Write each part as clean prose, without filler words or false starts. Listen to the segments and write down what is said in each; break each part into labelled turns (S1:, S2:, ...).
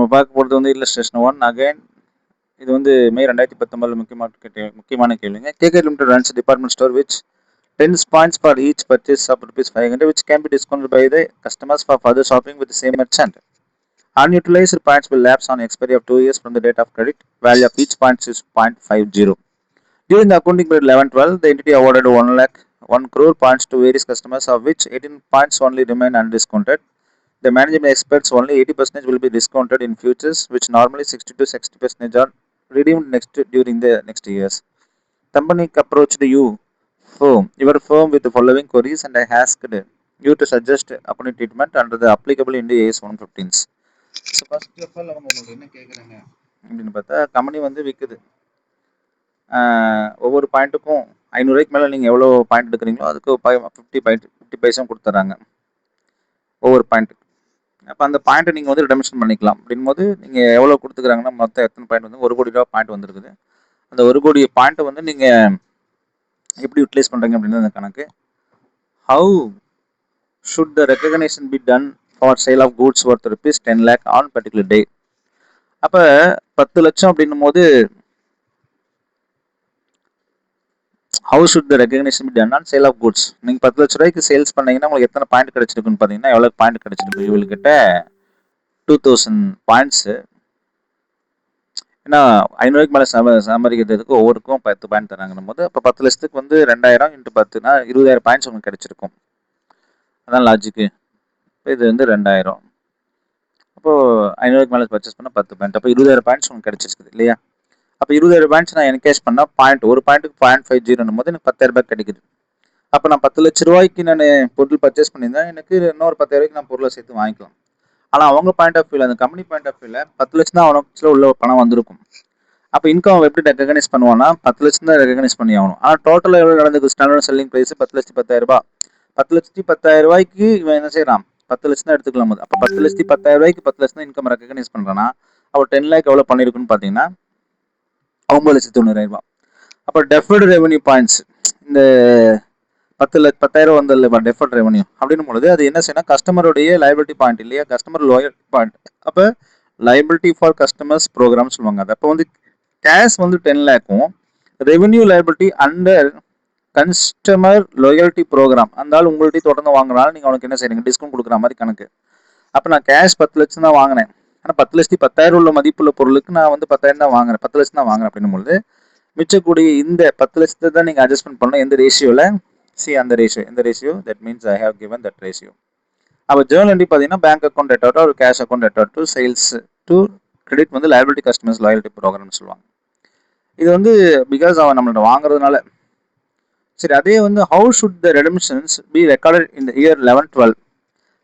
S1: நம்ம பார்க்க போகிறது வந்து இல்லஸ்ட்ரேஷன் 1 அகைன். இது வந்து மே 2019 முக்கியமான கேள்விங்க. KK Limited runs a department store which 10 points for each purchase of ₹500 which can be discounted by the customers for further shopping with the same merchant. Unutilized points will lapse on expiry of 2 years from the date of credit. Value of each point is 0.50. During the accounting period 11-12, the entity awarded 1 crore points to various customers, of which 18 points only remain undiscounted. The management expects only 80% will be discounted in futures, which normally 60 to 60% are redeemed during the next years. Company approached your firm with the following queries, and I asked you to suggest accounting treatment under the applicable India AS 115s. So first of all, அவங்க உங்களுக்கு என்ன கேட்குறாங்க அப்படின்னு பார்த்தா, company வந்து விற்குது. ஒவ்வொரு பாயிண்ட்டுக்கும் 500 ரூபாய்க்கு மேலே நீங்கள் எவ்வளோ பாயிண்ட் எடுக்கிறீங்களோ அதுக்கு 50 பைசா கொடுத்துட்றாங்க ஒவ்வொரு பாயிண்ட்டுக்கு. அப்போ அந்த பாயிண்ட்டை நீங்கள் வந்து ரிடம்ஷன் பண்ணிக்கலாம். அப்படின்போது நீங்கள் எவ்வளோ கொடுத்துக்கிறாங்கன்னா மொத்தம் எத்தனை பாயிண்ட் வந்து 1 கோடி ரூபா பாயிண்ட் வந்துருக்குது. அந்த 1 கோடி பாயிண்ட்டை வந்து நீங்கள் எப்படி யூட்டிலைஸ் பண்ணுறீங்க அப்படின்னு அந்த கணக்கு. How should the recognition be done for sale of goods worth ₹10 lakh on particular day. அப்போ 10 லட்சம் அப்படின்னும் போது how should the recognition be done on sale of goods. நீங்கள் 10 லட்ச ரூபாய்க்கு சேல்ஸ் பண்ணீங்கன்னா உங்களுக்கு எத்தனை பாயிண்ட் கிடைச்சிருக்குன்னு பார்த்தீங்கன்னா எவ்வளோ பாயிண்ட் கிடைச்சிருக்கு இவங்ககிட்ட 2000 பாயிண்ட்ஸு. ஏன்னா 500 ரூபாய்க்கு மேலே சம்பாதிக்கிறதுக்கு ஒவ்வொருக்கும் 10 பாயிண்ட் தராங்கன்னும் போது அப்போ 10 லட்சத்துக்கு வந்து 2000 × 10னா 20,000 பாயிண்ட்ஸ் உங்களுக்கு கிடைச்சிருக்கும். அதான் லாஜிக்கு. இப்போ இது வந்து 2000. அப்போது 500 ரூபாய்க்கு மேலே பர்ச்சேஸ் பண்ணால் 10 பாயிண்ட். அப்போ 20,000 பாயிண்ட்ஸ் உங்களுக்கு கிடைச்சிருக்குது இல்லையா? அப்போ 20,000 பாயிண்ட்ஸ் நான் என்கேஷ் பண்ணால் ஒரு பாயிண்ட்டுக்கு 0.50 போது எனக்கு 10,000 ரூபாய் கிடைக்குது. அப்போ நான் 10 லட்ச ரூபாய்க்கு நான் பொருள் பர்ச்சேஸ் பண்ணியிருந்தேன், எனக்கு இன்னொரு 10,000 ரூபாய்க்கு நான் பொருளை சேர்த்து வாங்கிக்கலாம். ஆனால் அவங்க பாயிண்ட் ஆஃப் வியூவில், அந்த கம்பெனி பாயிண்ட் ஆஃப் வியூவில் 10 லட்சம் தான் அவனுக்கு உள்ள பணம் வந்திருக்கும். அப்போ இன்கம் எப்படி ரெகனைஸ் பண்ணுவான்னா 10 லட்சம் தான் ரெகனைஸ் பண்ணி ஆகணும். ஆனால் டோட்டலாக எவ்வளோ நடந்தது? ஸ்டாண்டர்ட் செல்லிங் ப்ரைஸ் 10,10,000 ரூபாய். 10,10,000 ரூபாய்க்கு இவன் என்ன செய்யறான்? 10 லட்சம் தான் எடுத்துக்கலாம் போது. அப்போ 10,10,000 ரூபாய்க்கு 10 லட்சம் தான் இன்கம் ரெகனைஸ் பண்ணுறான்னா அப்போ 10 lakh எவ்வளோ பண்ணியிருக்குன்னு பார்த்தீங்கன்னா 9,90,000 ரூபாய். அப்போ டெஃபர்டு ரெவன்யூ பாயிண்ட்ஸ் இந்த 10,000 வந்ததில்ல டெஃபர்ட் ரெவன்யூ அப்படின்னும் பொழுது அது என்ன செய்யணும்? கஸ்டமருடைய லைபிலிட்டி பாயிண்ட் இல்லையா? Customer loyalty point. அப்போ லைபிலிட்டி ஃபார் கஸ்டமர்ஸ் ப்ரோக்ராம் சொல்லுவாங்க. அது அப்போ வந்து கேஷ் வந்து 10 lakhம் revenue liability under customer loyalty program. அந்த ஆள் உங்கள்கிட்ட தொடர்ந்து வாங்கினாலும் நீங்கள் அவனுக்கு என்ன செய்றீங்க? டிஸ்கவுண்ட் கொடுக்குற மாதிரி கணக்கு. அப்போ நான் கேஷ் 10 லட்சம் தான் வாங்கினேன். ஆனால் 10,10,000 உள்ள மதிப்புள்ள பொருளுக்கு நான் வந்து 10,000 தான் வாங்குறேன், 10 லட்சம் தான் வாங்குறேன் அப்படின்னும் பொழுது மிச்சக்கூடிய இந்த 10 லட்சத்தை தான் நீங்கள் அட்ஜஸ்ட்மெண்ட் பண்ணணும். எந்த ரேஷியோவில்? அந்த ரேஷியோ. எந்த ratio? That means I have given that ratio. அப்போ ஜேர்னல் என்ட்ரி பார்த்தீங்கன்னா பேங்க் அக்கௌண்ட் டெட்டாட் ஒரு கேஷ் அக்கௌண்ட் டெட்டாட் டு சேல்ஸ் டு கிரெடிட் வந்து லைபிலிட்டி கஸ்டமர்ஸ் லாயல்ட்டி ப்ரோக்ராம்னு சொல்லுவாங்க. இது வந்து பிகாஸ் அவன் நம்மள்ட்ட வாங்குறதுனால. சரி, அதே வந்து how should the redemptions be recorded இந்த இயர் 11-12.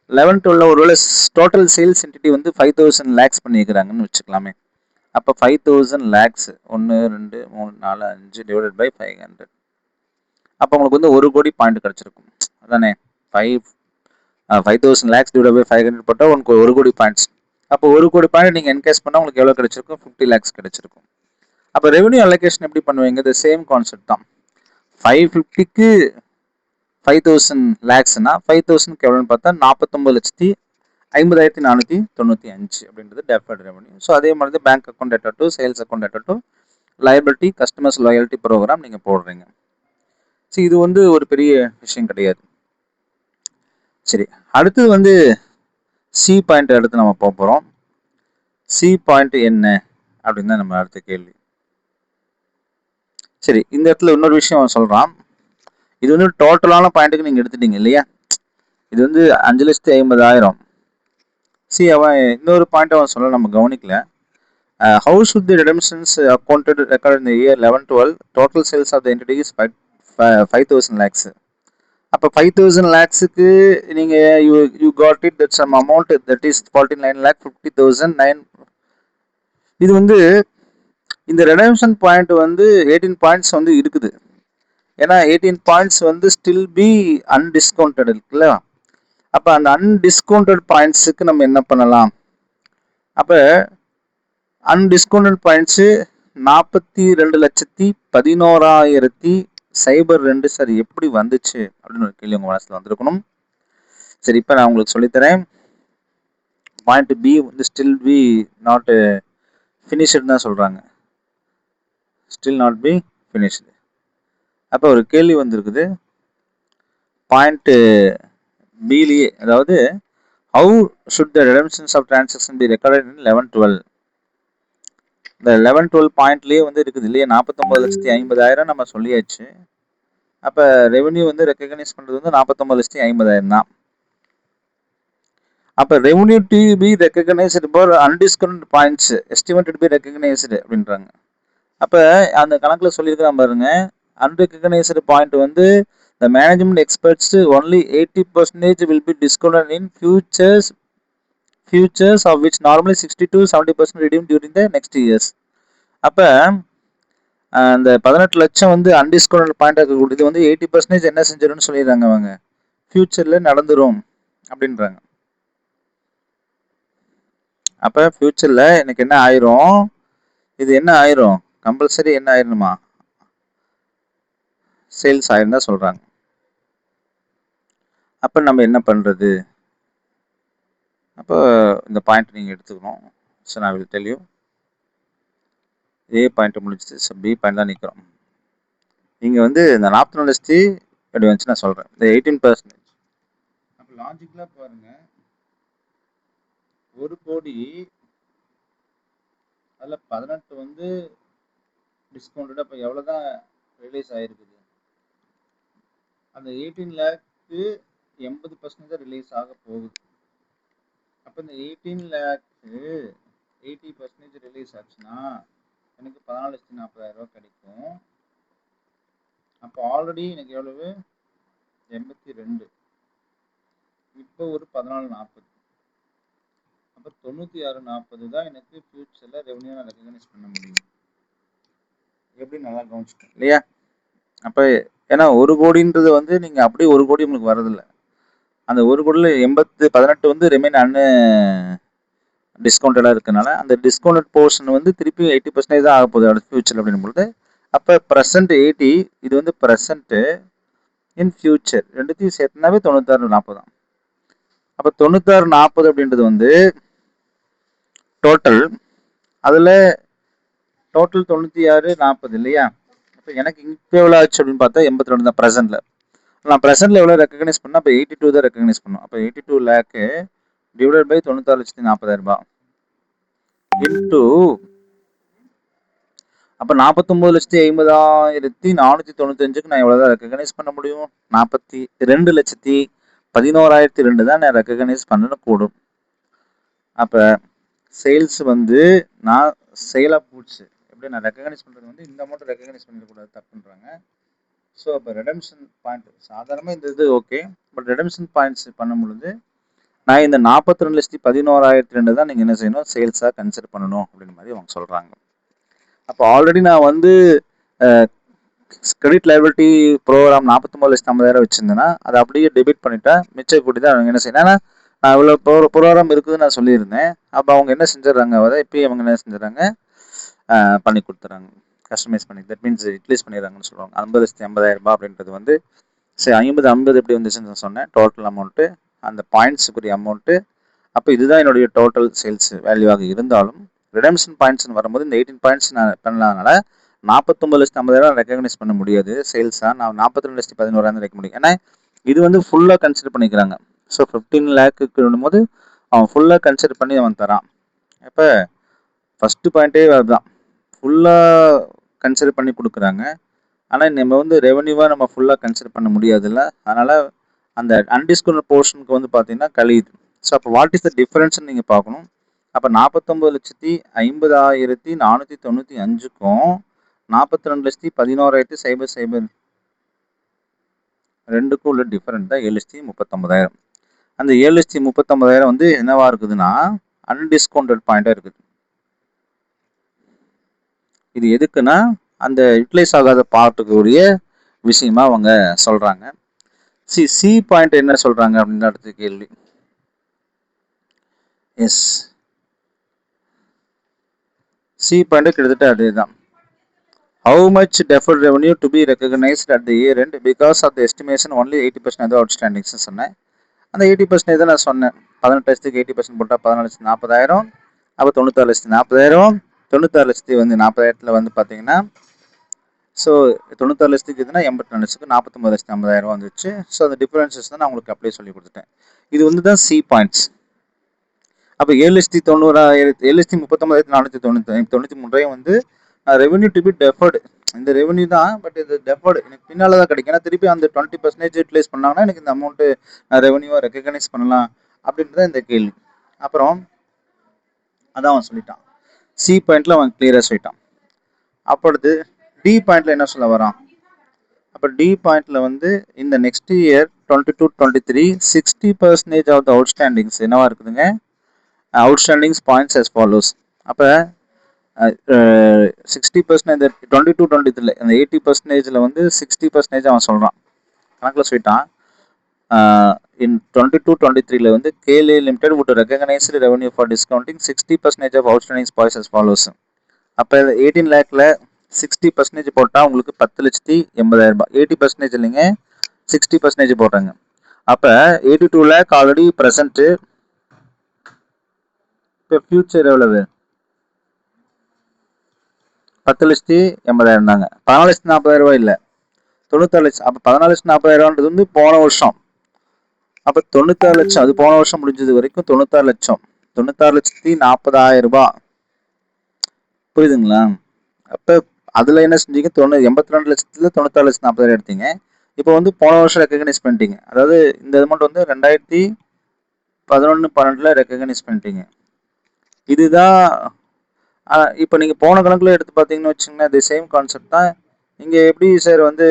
S1: 11-12 ஒருவேளை டோட்டல் சேல்ஸ் என்டிட்டி வந்து 5,000 lakhs பண்ணியிருக்கிறாங்கன்னு வச்சுக்கலாமே. அப்போ 5,000 lakhs 1 2 3 4 5 டிவைடட் பை 500. அப்போ உங்களுக்கு வந்து 1 கோடி பாயிண்ட் கிடச்சிருக்கும். அதானே? 5,000 lakhs டிவைட் பை 500 போட்டால் உங்களுக்கு 1 கோடி பாயிண்ட்ஸ். அப்போ 1 கோடி பாயிண்ட் நீங்கள் என்கேஷ் பண்ணால் உங்களுக்கு எவ்வளோ கிடைச்சிருக்கும்? 50 lakhs கிடைச்சிருக்கும். அப்போ ரெவன்யூ அலோகேஷன் எப்படி பண்ணுவீங்க? இது சேம் கான்செப்ட் தான். 550க்கு 5,000 lakhsனா 5,000க்கு எவ்வளோன்னு பார்த்தா 49,50,495 அப்படின்றது டெஃபர்ட் ரெவன்யூ. ஸோ அதே மாதிரி தான் பேங்க் அக்கௌண்ட் டெட்டாட் டு சேல்ஸ் அக்கௌண்ட் டெட்டாட் to liability customers loyalty program நீங்கள் போடுறீங்க. சரி, இது வந்து ஒரு பெரிய விஷயம் கிடையாது. சரி, அடுத்தது வந்து சி பாயிண்ட் அடுத்து நம்ம போக போகிறோம். சி பாயிண்ட் என்ன அப்படின்னு தான் நம்ம அடுத்த கேள்வி. சரி, இந்த இடத்துல இன்னொரு விஷயம் அவன் சொல்கிறான். இது வந்து டோட்டலான பாயிண்ட்டுக்கு நீங்கள் எடுத்துட்டீங்க இல்லையா? இது வந்து 5,50,000. அவன் இன்னொரு பாயிண்ட் அவன் சொல்ல நம்ம கவனிக்கல. How should the redemptions accounted record in the year 11-12 total sales of the entity is 5,000 lakhs. அப்போ 5,000 lakhsக்கு நீங்கள் you got it that sum amount that is 49,50,009. இது வந்து இந்த ரெடம்ஷன் பாயிண்ட் வந்து 18 பாயிண்ட்ஸ் வந்து இருக்குது. ஏன்னா 18 பாயிண்ட்ஸ் வந்து ஸ்டில் பி அன்டிஸ்கவுண்டட் இருக்குல்ல. அப்போ அந்த அன்டிஸ்கவுண்டட் பாயிண்ட்ஸுக்கு நம்ம என்ன பண்ணலாம்? அப்போ அன்டிஸ்கவுண்டட் பாயிண்ட்ஸு 42,11,002 சார் எப்படி வந்துச்சு அப்படின்னு ஒரு கேள்வி உங்கள் மனசில் வந்திருக்கணும். சரி, இப்போ நான் உங்களுக்கு சொல்லித்தரேன். பாயிண்ட் பி வந்து ஸ்டில் பி நாட் ஃபினிஷ்டு தான் சொல்கிறாங்க, ஸ்டில் நாட் பி ஃபினிஷ்டு. அப்போ ஒரு கேள்வி வந்திருக்குது பாயிண்ட் பிலேயே, அதாவது how should the redemptions of transaction be recorded in 11-12. இந்த 11-12 பாயிண்ட்லேயே வந்து இருக்குது இல்லையா, 49,50,000 நம்ம சொல்லியாச்சு. அப்போ ரெவென்யூ வந்து ரெக்கக்னைஸ் பண்ணுறது வந்து 49,50,000 தான். அப்போ revenue to be recognised for undiscount points estimated be recognised அப்படின்றாங்க. அப்போ அந்த கணக்கில் சொல்லியிருக்கிறான் பாருங்க, அன்ரெக்கக்னைஸ்டு பாயிண்ட் வந்து the management expects only 80% will be discounted in futures of which normally 60 to 70% redeemed during the next years. அப்போ அந்த 18 லட்சம் வந்து அன்டிஸ்கவுண்டட் பாயிண்ட் இருக்கக்கூடியது வந்து 80% என்ன செஞ்சிடும்னு சொல்லிடுறாங்க அவங்க, ஃபியூச்சரில் நடந்துரும் அப்படின்றாங்க. அப்போ ஃபியூச்சரில் எனக்கு என்ன ஆயிரும், இது என்ன ஆயிரும், கம்பல்சரி என்ன ஆயிருமா, சேல்ஸ் ஆயிரும் தான் சொல்கிறாங்க. அப்போ நம்ம என்ன பண்ணுறது, அப்போ இந்த பாயிண்ட் நீங்கள் எடுத்துக்கணும். ஸோ நான் will tell you, A point முடிச்சுட்டு ஸோ பி பாயிண்ட் தான் நிற்கிறோம். நீங்கள் வந்து இந்த 44,00,000 எப்படி வந்துச்சு நான் சொல்கிறேன், இந்த 18%. அப்போ லாஜிக்கலாக பாருங்கள், 1 கோடி அதில் 18 வந்து டிஸ்கவுண்டட், அப்போ எவ்வளோ தான் ரிலீஸ் ஆகிருக்குது, அந்த 18 லேக்கு 80% தான் ரிலீஸ் ஆக போகுது. அப்போ இந்த 18 லேக்கு 80% ரிலீஸ் ஆச்சுன்னா எனக்கு 14,40,000 கிடைக்கும். அப்போ ஆல்ரெடி எனக்கு எவ்வளவு 82, இப்போ ஒரு 14,40, அப்போ 96,40 தான் எனக்கு ஃபியூச்சரில் ரெவன்யூ நான் ரெகக்னைஸ் பண்ண முடியும். எப்படி நல்லா கவனிச்சிட்டேன் இல்லையா? அப்போ ஏன்னா 1 கோடின்றது வந்து நீங்கள் அப்படியே 1 கோடி உங்களுக்கு வரதில்லை, அந்த 1 கோடியில் 18 வந்து ரிமைன் டிஸ்கவுண்டடாக இருக்கனால அந்த டிஸ்கவுண்டட் போர்ஷன் வந்து திருப்பி 80% தான் ஆக போகுது அடுத்த ஃபியூச்சர் அப்படின்னும் பொழுது, அப்போ ப்ரெசென்ட் 80, இது வந்து ப்ரெசென்ட்டு இன் ஃபியூச்சர் ரெண்டுத்தையும் சேர்த்துனாவே 96,40 தான். அப்போ 96,40 அப்படின்றது வந்து டோட்டல், அதில் டோட்டல் 96,40 இல்லையா. அப்போ எனக்கு இப்போ எவ்வளோ ஆச்சு அப்படின்னு பார்த்தா 82 தான் ப்ரெசென்ட்டில். நான் ப்ரெசென்ட்டில் எவ்வளோ ரெக்கக்னைஸ் பண்ணால் அப்போ 82 தான் ரெக்கக்னைஸ் பண்ணணும். அப்போ 82 லேக்கு டிவைடட் பை 96,40,000 இன்டூ, அப்போ 49,50,495க்கு நான் எவ்வளோ தான் ரெக்கக்னைஸ் பண்ண முடியும், 42,11,02 தான் நான் ரெக்கக்னைஸ் பண்ணணும் கூடும். அப்போ சேல்ஸ் வந்து நான் சேல் ஆஃப் குட்ஸ் எப்படி நான் ரெக்கக்னைஸ் பண்ணுறது வந்து இந்த அமௌண்ட் ரெக்கக்னைஸ் பண்ணிடக்கூடாது, தப்புன்றாங்க. ஸோ அப்போ ரெடம்ஷன் பாயிண்ட் சாதாரணமாக இந்த இது ஓகே, பட் ரெடம்ஷன் பாயிண்ட்ஸ் பண்ணும் பொழுது நான் இந்த 42,11,02 தான் நீங்கள் என்ன செய்யணும், சேல்ஸாக கன்சிடர் பண்ணணும் அப்படின்ற மாதிரி அவங்க சொல்கிறாங்க. அப்போ ஆல்ரெடி நான் வந்து கிரெடிட் லைபிலிட்டி ப்ரோக்ராம் 49,50,000 வச்சுருந்தேன்னா அதை அப்படியே டெபிட் பண்ணிட்டா மிச்சம் கூட்டி தான் அவங்க என்ன செய்யணும். ஏன்னா நான் இவ்வளோ ப்ரோக்ராம் இருக்குதுன்னு நான் சொல்லியிருந்தேன். அப்போ அவங்க என்ன செஞ்சிடறாங்க, அதை இப்போ அவங்க என்ன செஞ்சிடறாங்க, பண்ணி கொடுத்துட்றாங்க, கஸ்டமைஸ் பண்ணி, தட் மீன்ஸ் யூட்டிலைஸ் பண்ணிடுறாங்கன்னு சொல்லுவாங்க. 50,50,000 அப்படின்றது வந்து சரி 50 எப்படி வந்துச்சுன்னு நான் சொன்னேன், டோட்டல் அமௌண்ட்டு அந்த பாயிண்ட்ஸுக்குரிய அமௌண்ட்டு. அப்போ இதுதான் என்னுடைய டோட்டல் சேல்ஸ் வேல்யூவாக இருந்தாலும் ரிடம்ஷன் பாயிண்ட்ஸ்னு வரும்போது இந்த 18 பாயிண்ட்ஸ் நான் பண்ணலாதனால 49,50,000 ரெக்கக்னைஸ் பண்ண முடியாது சேல்ஸாக, நான் 42,11,000 வைக்க முடியும். ஏன்னா இது வந்து ஃபுல்லாக கன்சிடர் பண்ணிக்கிறாங்க. ஸோ 15 லேக்குக்கு போது அவன் ஃபுல்லாக கன்சிடர் பண்ணி அவன் தரான். இப்போ ஃபஸ்ட்டு பாயிண்ட்டே அதுதான், ஃபுல்லாக கன்சிடர் பண்ணி கொடுக்குறாங்க. ஆனால் நம்ம வந்து ரெவன்யூவாக நம்ம ஃபுல்லாக கன்சிடர் பண்ண முடியாதுல்ல, அதனால் அந்த அன்டிஸ்கவுண்ட் போர்ஷனுக்கு வந்து பார்த்தீங்கன்னா கழியுது. ஸோ அப்போ வாட் இஸ் த டிஃபரன்ஸ்னு நீங்கள் பார்க்கணும். அப்போ 49,50,495க்கும் 42,11,002க்கும் உள்ள டிஃபரெண்ட் தான் 7,39,000. அந்த 7,39,000 வந்து என்னவா இருக்குதுன்னா அன்டிஸ்கவுண்டட் பாயிண்டாக இருக்குது. இது எதுக்குன்னா அந்த யூட்டிலைஸ் ஆகாத பார்ட்டுக்குரிய விஷயமா அவங்க சொல்கிறாங்க. சி பாயிண்ட் என்ன சொல்கிறாங்க அப்படின்னு அடுத்த கேள்வி. எஸ், சி பாயிண்ட் கிட்டத்தட்ட அதே தான். How much deferred revenue to be recognized at the year end because of the estimation only 80% of the outstanding சொன்னேன். அந்த 80% தான் நான் சொன்னேன். 18 லட்சத்துக்கு 80% போட்டால் 14,40,000. அப்போ 96,40,000. 96,40,000 வந்து 40,000 வந்து பார்த்தீங்கன்னா, ஸோ 96,00,000 இதுனா 84 லட்சத்துக்கு 49,50,000 வந்துச்சு. ஸோ அந்த டிஃபரன்சஸ் தான் நான் உங்களுக்கு அப்படியே சொல்லி கொடுத்துட்டேன். இது வந்து தான் சி பாயிண்ட்ஸ். அப்போ 7,90,000 7,39,493 வந்து ரெவன்யூ டு பி டெஃபர்டு. இந்த ரெவன்யூ தான், பட் இது டெஃபர்டு எனக்கு பின்னால் தான் கிடைக்கும். ஏன்னா திருப்பி அந்த 20% யூட்டிலைஸ் பண்ணாங்கன்னா எனக்கு இந்த அமௌண்ட்டு ரெவன்யூவை ரெக்கக்னைஸ் பண்ணலாம் அப்படின்றத இந்த கேள்வி. அப்புறம் அதான் அவன் சொல்லிட்டான், சி பாயிண்ட்ல அவன் கிளியராக சொல்லிட்டான். அப்பொழுது டி பாயிண்ட்ல என்ன சொல்ல வரான்? அப்போ டி பாயிண்ட்ல வந்து இந்த நெக்ஸ்ட் இயர் 22-23 60% ஆஃப் த அவுட்ஸ்டாண்டிங்ஸ் என்னவா இருக்குதுங்க? அவுட்ஸ்டாண்டிங்ஸ் பாயிண்ட்ஸ் as follows. அப்போ 60% இந்த 22-23 அந்த 80% வந்து 60% அவன் சொல்கிறான், கணக்கில் சொல்லிட்டான். In 22-23 வந்து KLA Limited would recognize revenue for discounting 60% of outstanding points as follows. அப்போ 18 lakhல 60% போட்டால் உங்களுக்கு 10,80,000 ரூபாய். 80% இல்லைங்க, 60% போட்டாங்க. அப்போ 82 lakh ஆல்ரெடி ப்ரெசன்ட்டு. இப்போ ஃபியூச்சர் எவ்வளவு? 10,80,000 தாங்க. 14,40,000 ரூபாய் இல்லை, 96 லட்சம். அப்போ 14,40,000 வந்து போன வருஷம். அப்போ 96 லட்சம் அது போன வருஷம் முடிஞ்சது வரைக்கும் 96 லட்சம். 96,40,000 ரூபாய். புரியுதுங்களா? அப்போ அதில் என்ன செஞ்சீங்க? 82 லட்சத்தில் 96,40,000 எடுத்தீங்க. இப்போ வந்து போன வருஷம் ரெக்கக்னைஸ் பண்ணிட்டீங்க. அதாவது இந்த அமௌண்ட் வந்து 2011-12 ரெக்கக்னைஸ் பண்ணிட்டீங்க. இதுதான். இப்போ நீங்கள் போன கணக்கில் எடுத்து பார்த்தீங்கன்னு வச்சுங்கன்னா இது சேம் கான்செப்ட் தான். இங்கே எப்படி சார் வந்து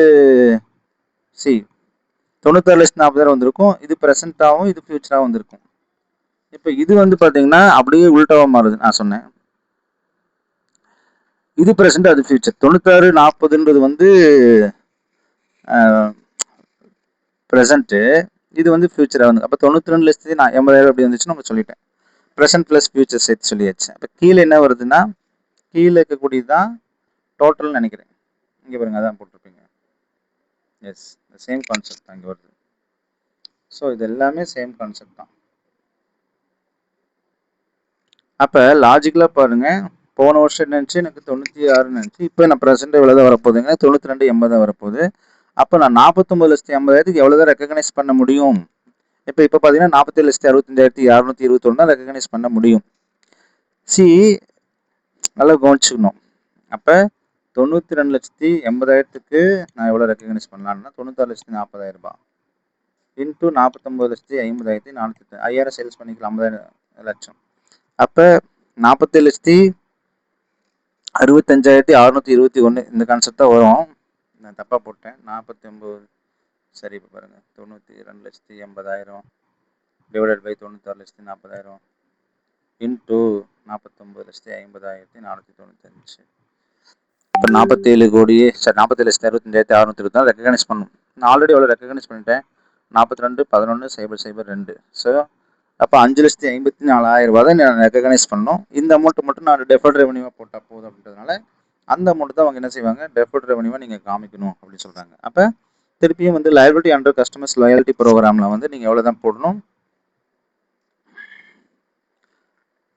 S1: 96,40,000 வந்திருக்கும், இது ப்ரெசென்ட்டாகவும் இது ஃபியூச்சராகவும் வந்திருக்கும். இப்போ இது வந்து பார்த்தீங்கன்னா அப்படியே உள்டாவாக மாறுது. நான் சொன்னேன் இது ப்ரெசென்ட் அது ஃபியூச்சர். 96-40 வந்து ப்ரெசென்ட்டு, இது வந்து ஃபியூச்சராக வந்து. அப்போ 92,80,000 அப்படி வந்துச்சுன்னு நம்ம சொல்லிட்டேன். ப்ரெசென்ட் ப்ளஸ் ஃபியூச்சர் சேர்த்து சொல்லியாச்சு. அப்போ கீழே என்ன வருதுன்னா, கீழே இருக்கக்கூடியது தான் டோட்டல்னு நினைக்கிறேன். இங்கே பாருங்க, அதான் போட்டிருப்பீங்க. எஸ், சேம் கான்செப்ட் தான் இங்கே வருது. ஸோ இது எல்லாமே சேம் கான்செப்ட் தான். அப்போ லாஜிக்கலாக பாருங்கள், போன வருஷம் என்ன நினச்சி எனக்கு 96 நினச்சி, இப்போ நான் ப்ரெசென்ட் எவ்வளோ தான் வரப்போகுதுங்க? 92,80 தான் வரப்போகுது. அப்போ நான் 49,80,000 எவ்வளோ தான் ரெக்கக்னைஸ் பண்ண முடியும்? இப்போ பார்த்தீங்கன்னா 47,65,621 தான் ரெக்கக்னைஸ் பண்ண முடியும். நல்லா கவனிச்சுக்கணும். அப்போ 92,80,000 நான் எவ்வளோ ரெக்கக்னைஸ் பண்ணலான்னா 96,40,000 ரூபாய் இன்ட்டு 49,50,000 5000 சேல்ஸ் பண்ணிக்கலாம், 50 லட்சம். அப்போ 47,65,621 இந்த கான்செப்ட் தான் வரும். நான் தப்பாக போட்டேன். 49 சரி. இப்போ பாருங்கள், 92,80,000 டிவைடட் பை 96,40,000 இன்ட்டு 49,50,495. இப்போ 47,65,621 ரெக்கக்னைஸ் பண்ணணும். நான் ஆல்ரெடி எவ்வளோ ரெக்கக்னைஸ் பண்ணிட்டேன்? 42,11,002. ஸோ அப்போ 5,54,000 ரூபா தான் நான் ரெக்கக்னைஸ் பண்ணணும். இந்த அமௌண்ட்டு மட்டும் நான் டெஃபர்ட் ரெவன்யூவாக போட்டால் போதும் அப்படின்றதுனால அந்த அமௌண்ட் தான் அவங்க என்ன செய்வாங்க, டெஃபர்ட் ரெவன்யூவாக நீங்கள் காமிக்கணும் அப்படின்னு சொல்கிறாங்க. அப்போ திருப்பியும் வந்து லயபிலிட்டி அண்டர் கஸ்டமர்ஸ் லாயல்ட்டி ப்ரோக்ராமில் வந்து நீங்கள் எவ்வளோ தான் போடணும்?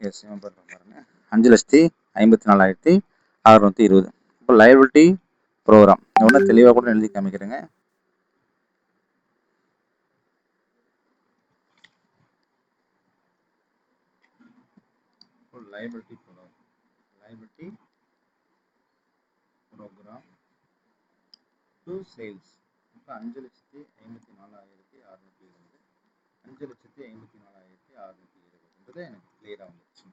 S1: எஸ், பாருங்க, 5,54,620. இப்போ லயபிலிட்டி ப்ரோக்ராம் ஒன்று தெளிவாக கூட எழுதி காமிக்கிறேங்க. liability program to sales. இப்போ 5,54,620, 5,54,620 எனக்கு கிளியராக வந்துச்சு.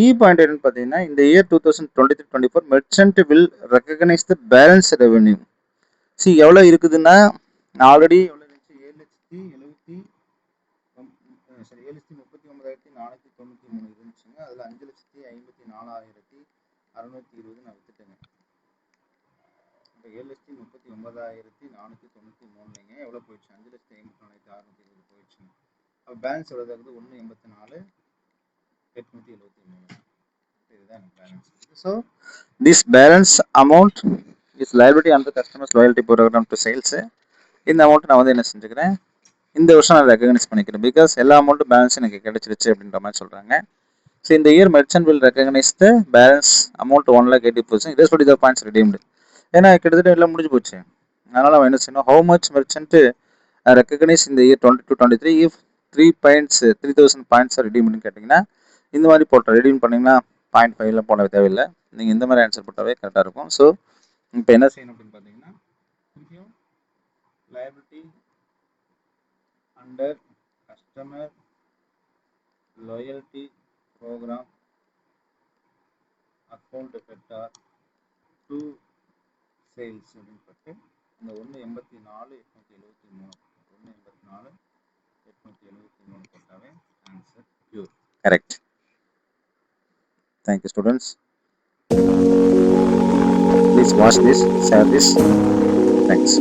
S1: இ பாயிண்ட் என்னன்னு பார்த்தீங்கன்னா, இந்த year 2023-24 merchant will recognise the balance revenue. எவ்வளோ இருக்குதுன்னா, நான் ஆல்ரெடி எவ்வளோ இருந்துச்சு? 7,39,493 இருந்துச்சுங்க. அதில் 5,54,620 நான் வித்துட்டேங்க. இப்போ 7,39,493 எவ்வளோ போயிடுச்சு? 5,54,620 போயிடுச்சுங்க. அப்போ பேலன்ஸ் எவ்வளோ இருக்குது? 1,84,873. இதுதான் balance. So this balance amount is liability under customers loyalty program to sales. இந்த அமௌண்ட் நான் வந்து என்ன செஞ்சுக்கிறேன், இந்த வருஷம் நான் ரெக்கக்னைஸ் பண்ணிக்கிறேன் பிகாஸ் எல்லா அமௌண்ட்டும் பேலன்ஸ் எனக்கு கிடைச்சிருச்சு அப்படின்ற மாதிரி சொல்கிறாங்க. ஸோ இந்த year merchant will recognise the balance amount 1,80,000 as the points redeemed. ஏன்னா கிட்டத்தட்ட எல்லாம் முடிஞ்சு போச்சு. அதனால் அவன் என்ன செய்யணும், ஹவு மச் மெர்ச்சன்ட் ரெக்கக்னைஸ் இந்த இயர் 22-23 இஃப் 3,000 பாயிண்ட்ஸ் ரிடீம்னு கேட்டிங்கன்னா இந்த மாதிரி போட்டோம். ரிடீம் பண்ணிங்கன்னா 0.5 போட தேவையில்லை. நீங்கள் இந்த மாதிரி ஆன்சர் போட்டாவே கரெக்டாக இருக்கும். ஸோ இப்போ என்ன செய்யணும் அப்படின்னு பார்த்தீங்கன்னா, liability under customer loyalty program account debtor to sales அப்படின்னு சொல்லிட்டு இந்த 1,84,873 1,84,873 போட்டாவே answer pure correct. Thank you students. Please watch this, share this. Thanks.